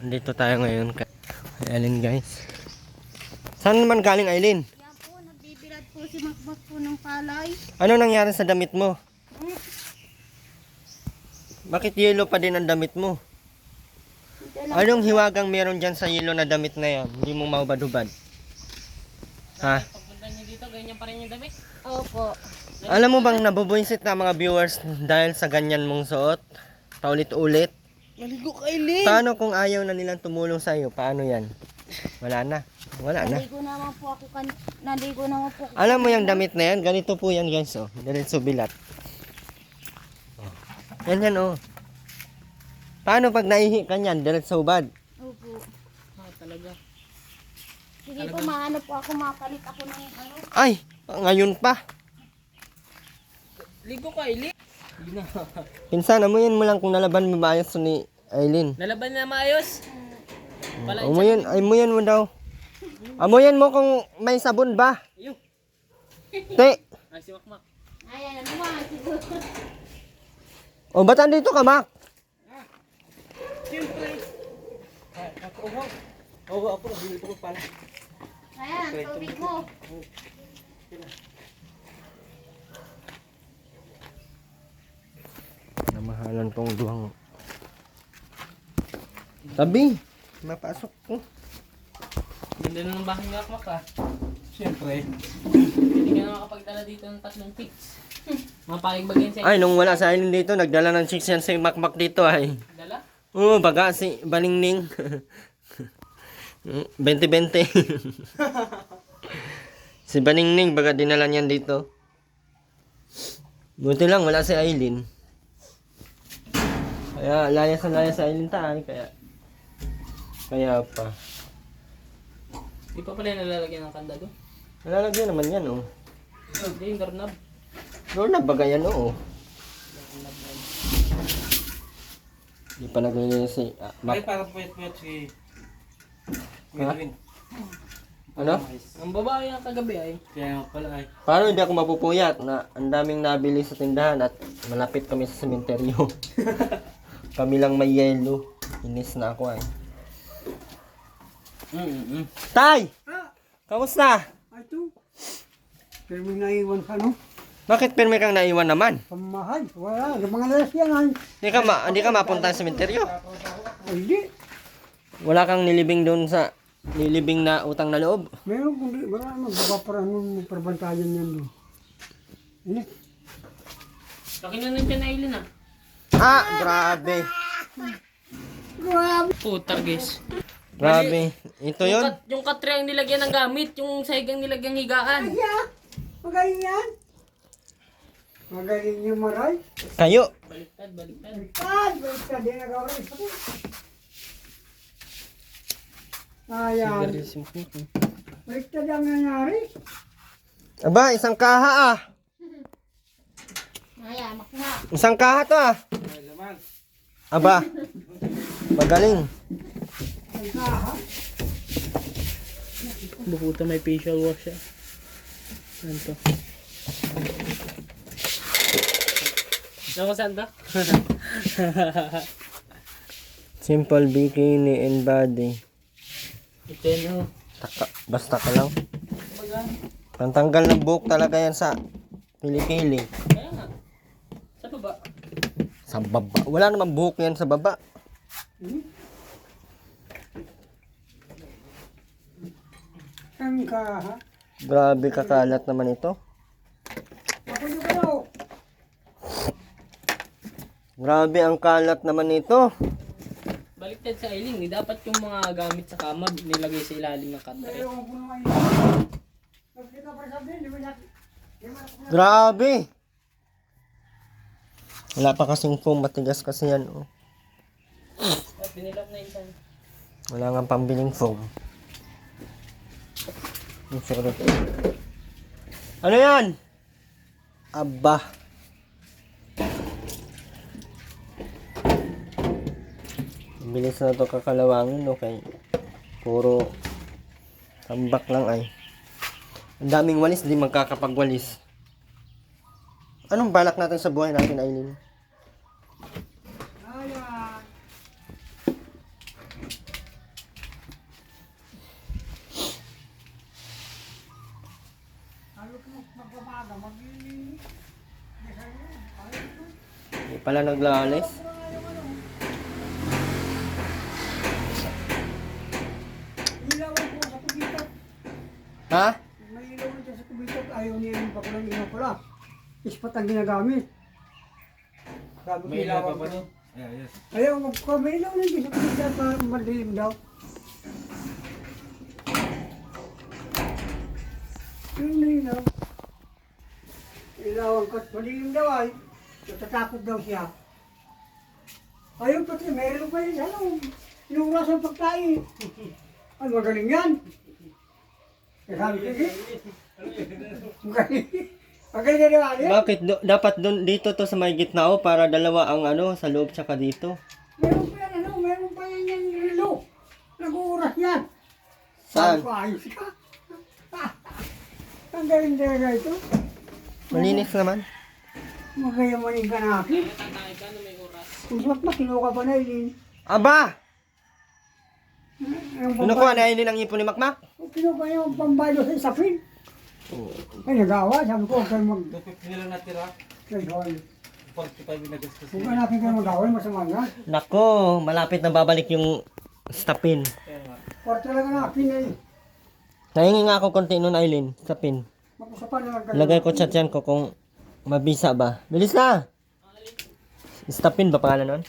Andito tayo ngayon kay Aileen, guys. Saan naman galing, Aileen? Yan po, nagbibilad po si Makmak po ng palay. Ano nangyari sa damit mo? Bakit yellow pa din ang damit mo? Anong hiwagang meron dyan sa yellow na damit na yan? Hindi mo maubad-ubad. Ha? Pagpunta niyo dito, ganyan pa rin yung damit. Opo. Alam mo bang nabubuinsit na mga viewers dahil sa ganyan mong suot? Paulit-ulit. Maligo ka, Aileen. Paano kung ayaw na nilang tumulong sa iyo? Paano yan? Wala na. Wala na. Naligo naman po ako. Naligo naman po ako. Alam mo yung damit na yan? Ganito po yan, guys. Oh. Diretso bilat. Oh. Yan yan, oh. Paano pag naihi ka niyan? Diretso ubad. Opo. Talaga. Sige po, maano po ako, mapalit ako ng ano. Ay, ngayon pa. Ligo ka, Aileen. Pinsan, amuyin mo lang kung nalaban mo ba ayos ni Aileen. Nalaban na maayos. Amuyin mo daw. Amuyin mo kung may sabon ba. Ayun. Te. Ay, si Makmak. Ayan, ano ba? Siguro. O, ba't andito ka, Mac? Siyempre. Ako. Oo, ako. Nabili ko pala. Ayan, tubig mo. Namahalan kong duwang. Tabi. Mapasok ko. Ganda na ng bahay ni Makmak, ah. Siyempre. Hindi ka na makapagdala dito ng 3 pics. Mapayag ba yan sa Ay, nung wala sa Aileen dito, nagdala ng chicks yan si Makmak dito ay. dala? Oo, baga si Balingning. 20-20. Si Balingning, baga dinala niyan dito. Buti lang, wala si Aileen. Kaya layas sa Aileen tayo, kaya pa. Di pa pala nalalagyan ng kanda doon. Nalalagyan naman yan, oh. Hindi, yung doorknob. Doon na baga yan, oo. Di pa naglagay si Ay, parang puyat-puyat si Kuya Ha? Rin. ano? Ang babae ang kagabi ay. Kaya nga pala ay. Paano hindi ako mapupuyat na ang daming nabili sa tindahan at malapit kami sa sementeryo. Kami lang may yelo. Inis na ako ay. Tay! Kamusta? Ito. Pero may naiwan ka, no? Bakit pirmi kang naiwan naman? Pamahal. Wala. Yung mga lalas yan, ay. Hindi ka mapunta sa sementeryo? Ay, hindi. Wala kang nilibing na utang na loob? Meron kung di. Wala naman. Baka parang nung perbantayan yan, no? Hindi. Laki na nandiyan na Aileen, ah. Ah, grabe. Putar, guys. Grabe. Ito yun? Yung katre ang nilagyan ng gamit, yung saigang nilagyan higaan. Yeah. Magaling yan. Magaling yung maray. Kayo. Baliktad. Baliktad din nagawin. Ayan. Baliktad ang nangyari. Aba, isang kaha ah. Ayan, Makmak. Isang kaha to ah. Ay, laman. Aba. Magaling. Ang kaha. Bukuta may facial wash siya. Ano to? Ano ko saan to? Simple bikini and body. Ito yun, oh. Basta ka lang. Pantanggal ng buhok talaga yan sa kilikili. Kaya nga. Sa baba. Sa baba. Wala namang buhok yan sa baba. Ang kaha. Grabe kakalat naman ito. Ako yung kayo. Grabe ang kalat naman ito. Baliktad sa Aileen, dapat yung mga gamit sa kama nilagay sa ilalim ng katre. Ewan ko naman. Nagkita pa sabihin, di ba natin? Grabe. Wala pa kasing foam. Matigas kasi yan. Oh. At binilap na isa. Wala nga pambiling foam. Sorry. Ano yan? Aba. Bilis na to kakalawangin, okay. Puro tambak lang ay. Ang daming walis, di magkakapagwalis. Anong balak natin sa buhay natin, Aileen? Ayan. Magpamaga, Hindi pala naglalis. ilawan ko sa kubitak. Ha? May ilawan dyan sa kubitak. Ayaw niya yung bakulang ilaw pala. Ispat ang ginagamit. Sabi ko May ilaw ilawan pa ba ko. doon? Yeah, yes. Ayaw, may ilaw na dyan sa kubitak para madilim daw. Yun na ilaw. Ilawan ko. Madilim daw ay. Natatakot daw siya. Ayaw pati, meron pa yun. Ano? Inuras ang pagkain. Ay, magaling yan. Eh, sabi ko, eh. Magaling. Magaling na naman yan. Bakit? Dapat doon dito to sa may gitna o para dalawa ang ano sa loob tsaka dito. Meron pa yan, ano? Meron pa yan yung relo. Nag-uuras yan. Saan? Sabi ko, ayos ka. Ang galing talaga ito. Malinis naman. Magayamanin ka na akin. Tatangay ka na may oras. Kung saan pa, kinuha pa na yun. Aba! Ang Kinukuha na yun ang ipon ni Makmak? Kinuha yung pambayad sa isapin. Ay, nagawa. Sabi ko, huwag kayo mag... 250 nila natira. Ay, hoy. 45 na gastos. Huwag ka natin kayo mag-away, masama nga. Nako, malapit na babalik yung stapin. Kwarta lang na akin eh. Nahingi nga ako konti nun, Aileen, stapin. Mag-usapan na lang kayo. Lagay ko chat yan ko kung mabisa ba. Bilis na! Stapin ba pangalan nun?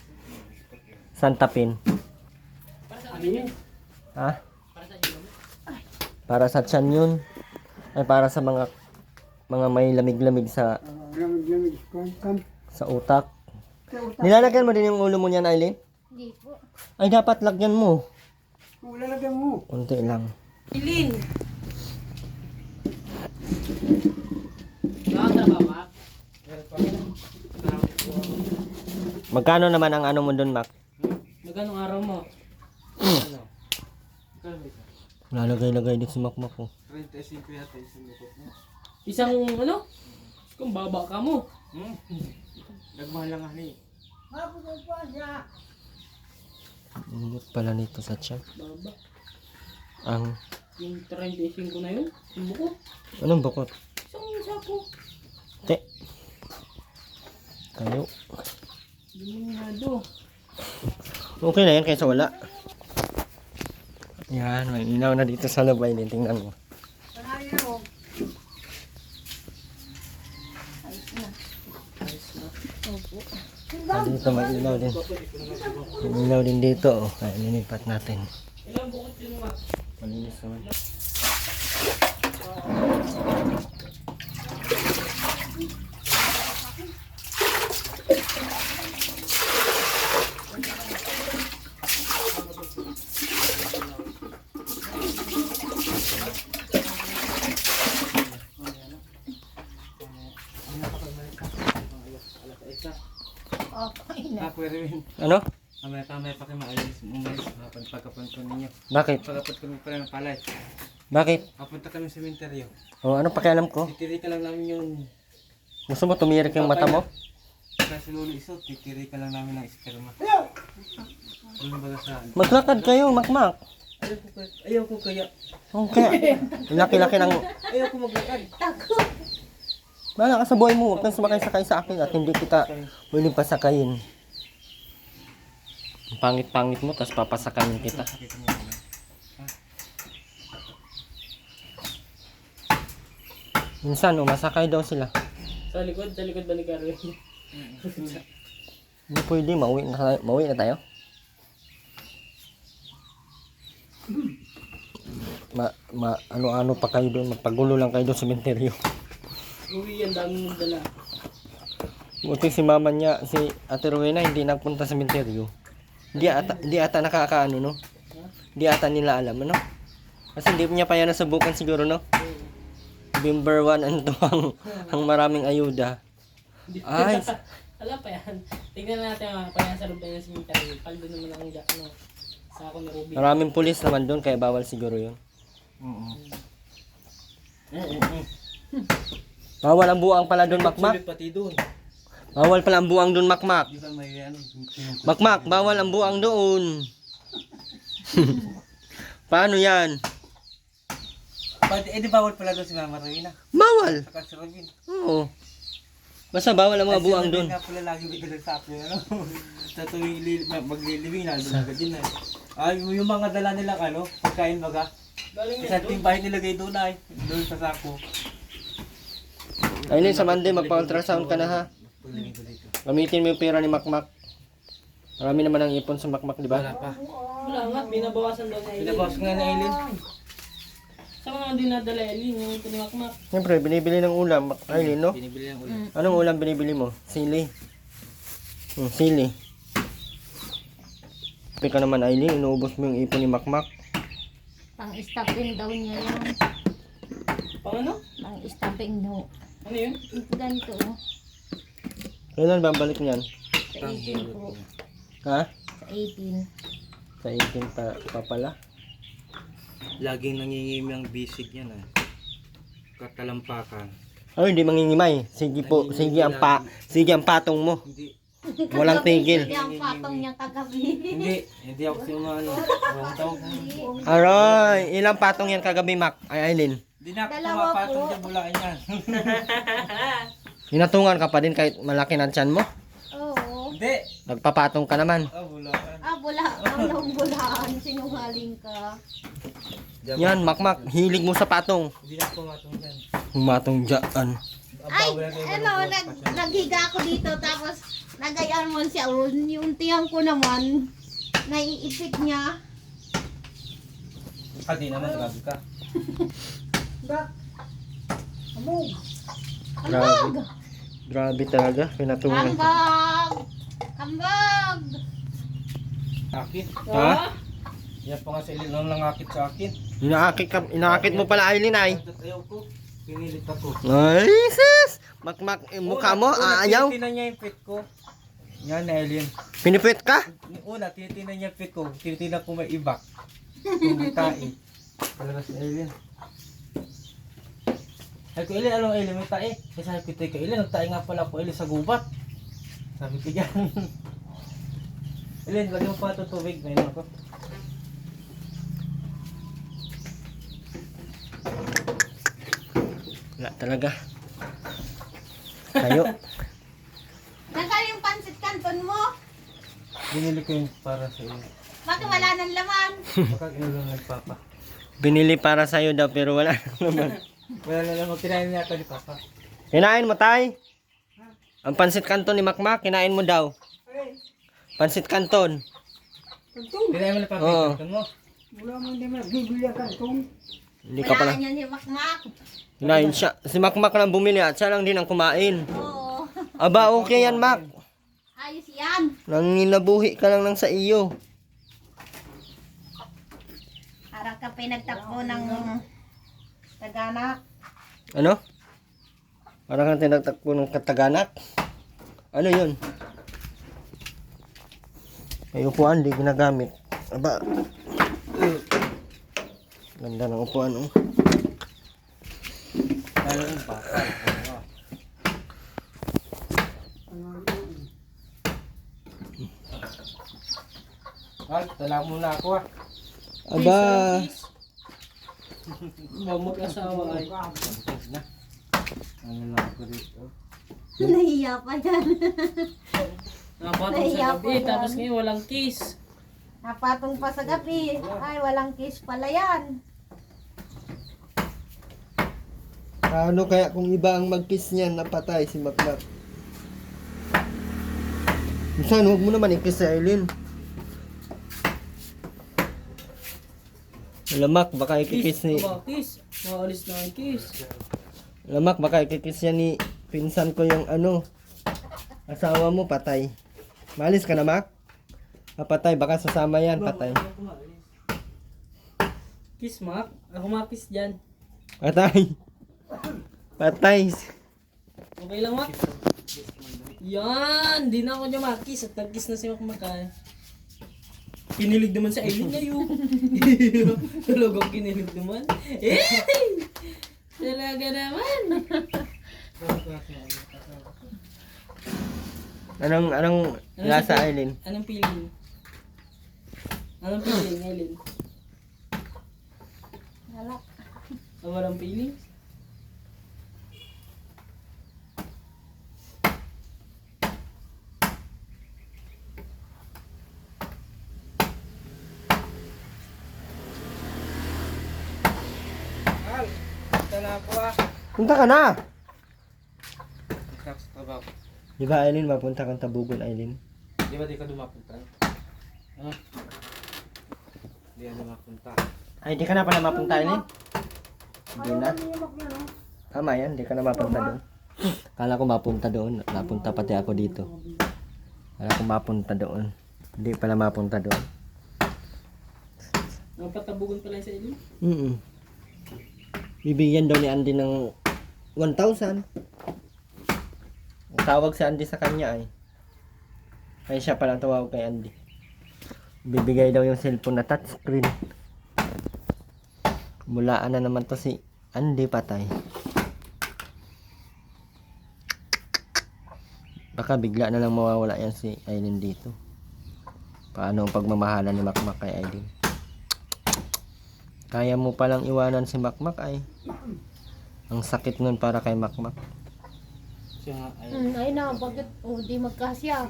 Santapin. Ano yun? Ha? Para sa tiyan yun. Ay para sa mga may lamig-lamig sa Lamig-lamig. sa utak. Kaya utak. Nilalagyan mo din yung ulo mo niyan, Aileen? Hindi po. Ay dapat lagyan mo. Kung lalagyan mo. Unti lang. Ilin! Nakatrabaho ka? Magkano naman ang ano mo doon, Mac? Magkano araw mo? Lalagay-lagay din si Makmak ko. 35 yata isang lukot mo. Isang ano? Kung baba ka mo. Nagmahal lang ani. Mapagod pa siya. Ingot pala nito sa tiyan. Baba. Ang Yung 35 na yun. Yung buko. anong bukot? Isang sako. Te. Kayo. Liminado. Okay na yan kaysa wala. Yan, may ilaw na dito sa labay din. Tingnan mo. Sanayin mo. Dito may ilaw din. May ilaw din dito. Oh. Kaya nilipat natin. Ilang bukot yun ma? Malinis naman. Ako rin. Ano? Kamay pa kayo maalis. Umalis. Pagkapunto ninyo. Bakit? Pagkapot kami pa ng palay. Bakit? Papunta kami sa sementeryo. Oh, ano pakialam ko? Titiri ka lang namin yung... Gusto mo tumirik yung mata mo? Kasi lolo iso, titiri ka lang namin ng esperma. Ano ba sa... Maglakad kayo, Makmak. Ayaw ko kaya. Okay. Laki-laki ng... Ayaw ko maglakad. Bahala ka sa buhay mo. Huwag kang sumakay-sakay sa akin at hindi kita muling pasakayin. Ang pangit-pangit mo, tapos papasakayin kita. Minsan, masakay daw sila. Sa likod ba ni Carmen? Hindi pwede, mauwi na tayo. Ano-ano pa kayo doon, magpagulo lang kayo doon sa sementeryo. Uwi yan, dami mong dala. Buti si mama niya, si Ate Rowena, hindi nagpunta sa sementeryo. Hindi ata nakakaano, no? Hindi ata nila alam, ano? Kasi hindi niya pa yan nasubukan siguro, no? November 1 and 2 ang maraming ayuda. Ay, Alam pa yan. Tingnan natin ang kaya sa loob na yung cemetery. Paldo naman ang ano, sako ni Ruby. maraming pulis naman doon, kaya bawal siguro yun. Bawal ang buang pala doon, Makmak. Sulit pati doon. Bawal pala ang buang doon, Makmak. Di ba may ano? Makmak, bawal ang buang doon. Paano yan? di bawal pala doon si Mama Rowena. Bawal. Saka si Robin. Oo. Basta bawal ang mga buwang doon. Nga pala lagi bigla sa akin, ano? Sa tuwing maglilibing, nandun agad yun eh. Ay, yung mga dala nilang ano, pagkain baga. Isang timbay nilagay doon ay, doon sa sako. Aileen, sa Monday, magpa-ultrasound ka na ha. Paglingin ko dito. Gamitin mo yung pera ni Makmak. Marami naman ang ipon sa Makmak, di Wala ba? pa. Wala nga, binabawasan daw na Eileen. Pinabawas ko nga na Eileen. Saan nga dinadala Eileen, yung pinimakmak? Siyempre, binibili ng ulam, Aileen, no? Binibili ang ulam. Anong ulam binibili mo? Sili. Sili. Sabi ka naman, Aileen, inuubos mo yung ipon ni Makmak. Pang-stopping daw niya yun. Pang ano? Pang-stopping daw. Ano yun? Ganito. Kailan ba ang balik niyan? Sa 18 po. Ha? Sa 18. Sa 18 pa pala. Laging nangingimi ang bisig yan eh. Katalampakan. Ay, hindi mangingimay. Sige po, sige ang patong mo. Hindi, Walang tigil. Hindi ang patong niya kagabi. hindi ako si ano. Ang tawag ko. Aroy, ilang patong yan kagabi, Mac? Ay, Aileen. Hindi na ako Dalawa pumapatong po. dyan, bulaan yan. Hinatungan ka pa din kahit malaki ng tiyan mo. Oo. Hindi. Nagpapatong ka naman. Bulaan. Walang bulaan. Sinungaling ka. Yan, Makmak, hilig mo sa patong. Hindi na ako pumatong dyan. Humatong dyan. Ay, naghiga ako dito tapos nagayaan mo siya. Yung tiyang ko naman, naiipit niya. Di naman, grabe ka. Amog. Grabe. Grabe talaga, pinatungan. Kambag! Kambag! Akin. Ha? Yan pa nga sa ilin lang langakit sa akin. Inaakit mo pala, Aileen, ay. Ayaw ko. Pinilit ako. Ay, sis! Makmak, mukha mo, ayaw. Tinitingnan niya yung fit ko. Yan na Alien. Pinipit ka? Una, tinitingnan niya yung fit ko. Tinitingnan ko may ibak. Yung tae. Palabas ni Alien. Sabi ko, Alien, anong Alien? May tae. Kasi sabi ko, teka, Alien, nagtae nga pala po Alien sa gubat. Sabi ko yan. Alien, lagyan mo pa ito tubig. Ngayon ako. Wala talaga. Tayo. Nasaan yung pansit canton mo? Binili ko yung para sa iyo. Bakit wala nang laman? Baka inulang nagpapa. Binili para sa'yo daw pero wala naman. Wala na lang, kinain niya ito ni Papa. Kinain mo, tay? Ang pansit kanton ni Makmak, kinain mo daw. Pansit kanton. Kantong. Kinain mo ni Papa, Oo. kanton mo. Wala mo hindi man. Bibili ang kantong. Hindi ka pala. Wala niya si Makmak. Kinain siya. Si Makmak lang bumili at siya lang din ang kumain. Oo. Aba, okay yan, Mak. Ayos yan. Nanginabuhi ka lang ng sa iyo. Para ka pinagtakbo ng taganak. Ano? Parang kang tinagtakbo ng kataganak. Ano yun? May upuan, di ginagamit. Aba. Ganda ng upuan, oh. Lalo yung Papa. Ay, tala muna ako ah. Aba. Mag-asawa ay. Na. Ano lang ako dito. Nahiya pa yan. Napatong Nahiya sa po gabi, yan. tapos ngayon walang kiss. Napatong pa sa gabi. Ay, walang kiss pala yan. Paano kaya kung iba ang mag-kiss niyan, napatay si Makmak? Minsan, huwag mo naman i-kiss si Aileen. Lamak, baka i-kiss ni... Aba, kiss. Maalis na ang kiss. Lamak, baka i-kiss yan ni pinsan ko yung ano. Asawa mo, patay. Malis ka na, Mak? Patay, baka sasama yan, patay. Kiss, Mac. Ako makiss dyan. Patay. Patay. Okay lang, Mac? Yan! Di na ako niya makiss at nag-kiss na si Mac Macay. Kinilig naman sa Eileen ngayon. Talagang kinilig naman. Eh! Talaga naman. Anong lasa, Aileen? Anong feeling? Anong feeling, Eileen? Wala. Walang feelings. Al, ito na ako ah. Punta ka na! Sa trabaho. Di ba, Aileen, mapunta kang Tabugon, Aileen? Di ba di ka dumapunta? Ano? Di ka dumapunta. Ay, di ka na pala mapunta, Aileen? Hindi na. Niyamak na, no? Tama yan, di ka na mapunta doon. Kala ko mapunta doon. Napunta pati ako dito. Kala ko mapunta doon. Hindi pala mapunta doon. Napatabugan pala sa ilong. Bibigyan daw ni Andy ng 1,000. Ang tawag si Andy sa kanya ay. Ay siya pala tawag kay Andy. Bibigay daw yung cellphone na touchscreen. Mulaan na naman to si Andy patay. Baka bigla na lang mawawala yan si Aileen dito. Paano ang pagmamahalan ni Makmak kay Aileen? Kaya mo palang iwanan si Makmak ay. Ang sakit nun para kay Makmak. Siya nga ay. Ay na, bakit? Oh, di magkasya.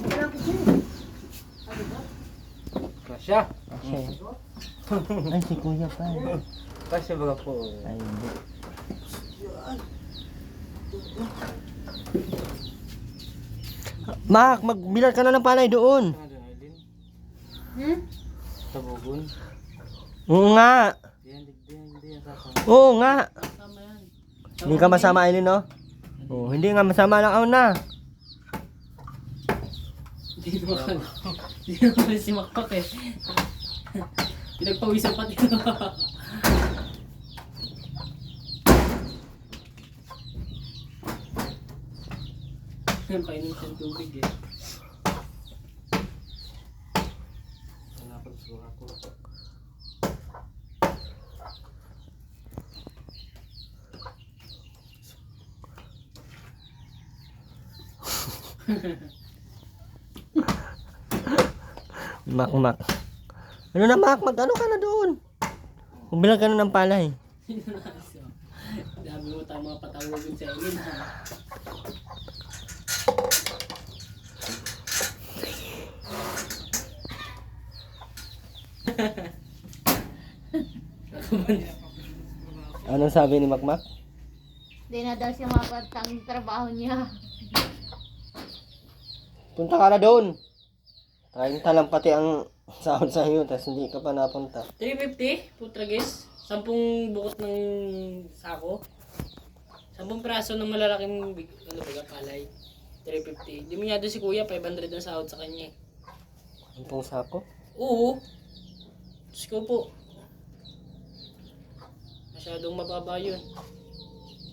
Kasya. Kasi, ay si Kuya pa. Kasya baga po. Ay hindi. Mak, magbilar ka na ng palay doon. Ano doon, Aileen? Hmm? Tabugon. Oo nga. Hindi yan sasama. Oo nga. Tama yan. Hindi ka masama, Aileen, no? Oo, hindi nga masama lang ako na. Hindi naman. Hindi naman si Makmak eh. Pinagpawisan pati. Painom siyang tubig eh. Hanapag siguro ako. Makmak. Ano na, Mak? Mag-ano ka na doon? Magbilang ka na ng palay. Dami mo tayong mga patawagin sa ilin ha. Anong sabi ni Makmak? Di na daw siya mapatang trabaho niya. Punta ka na doon. 30 lang pati ang sahod sa iyo, tapos hindi ka pa napunta. 350, putragis. 10 bukot ng sako. 10 praso ng malalaking ano ba, palay. 350. Di mo doon si kuya, 500 ang sahod sa kanya. Ang pong sako? Oo. Diyos ko po. Masyadong mababa yun.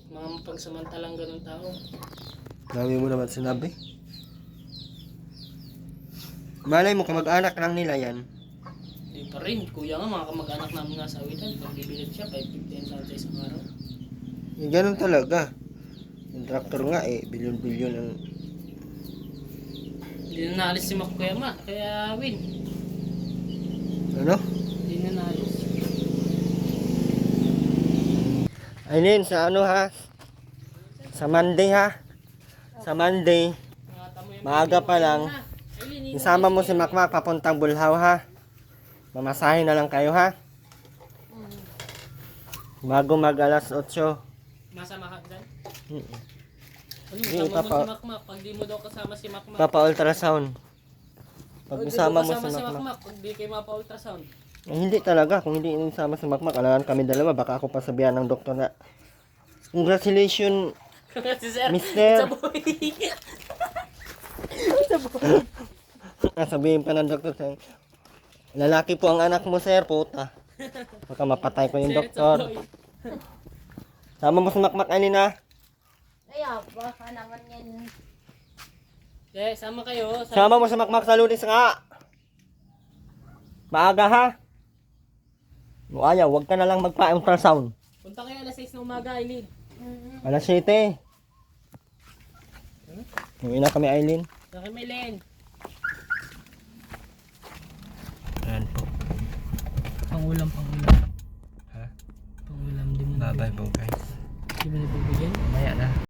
Mga pagsamantalang ganun tao. Dami mo naman sinabi. Malay mo, kamag-anak lang nila yan. Di pa rin. Kuya nga, mga kamag-anak namin nga sa awitan. Pagbibilid siya, 550 ang sahod sa isang araw. Ganun talaga. Yung tractor nga bilyon-bilyon ang... Hindi na naalis si Mac Kuya Ma. Kaya win. Ano? Hindi na naalis. Aileen, sa ano ha? Sa Monday ha? Sa Monday, maaga pa lang. Isama mo si Makmak papuntang Bulhaw ha? Mamasahin na lang kayo ha? Bago mag alas 8. Masama ka dyan? Ano, Hindi, kasama mo si Makmak. Pag di mo daw kasama si Makmak. Papa-ultrasound. Pag O, di isama mo mo kasama si si Makmak. Makmak. Pag di kayo mapa-ultrasound. Hindi talaga. Kung hindi isama si Makmak, alangan kami dalawa. Baka ako pasabihan ng doktor na, congratulations, Si Sir. Mister. It's a boy. Sabihin pa ng doktor sa'yo, lalaki po ang anak mo, sir, puta. Baka mapatay ko yung Sir, it's a doktor. boy. Sama mo si Makmak, Alina. Kaya, baka naman yan. Okay, sama kayo. Sama mo si Makmak sa lunes nga. Maaga ha. Kung ayaw, huwag ka na lang magpa-ultrasound. Punta kayo alas 6 na umaga, Aileen. Alas 7. Uwi na kami, Aileen. Saka may Len. Ayan po. Pangulam. Ha? Pangulam, di mo Tatay po guys. Di ba na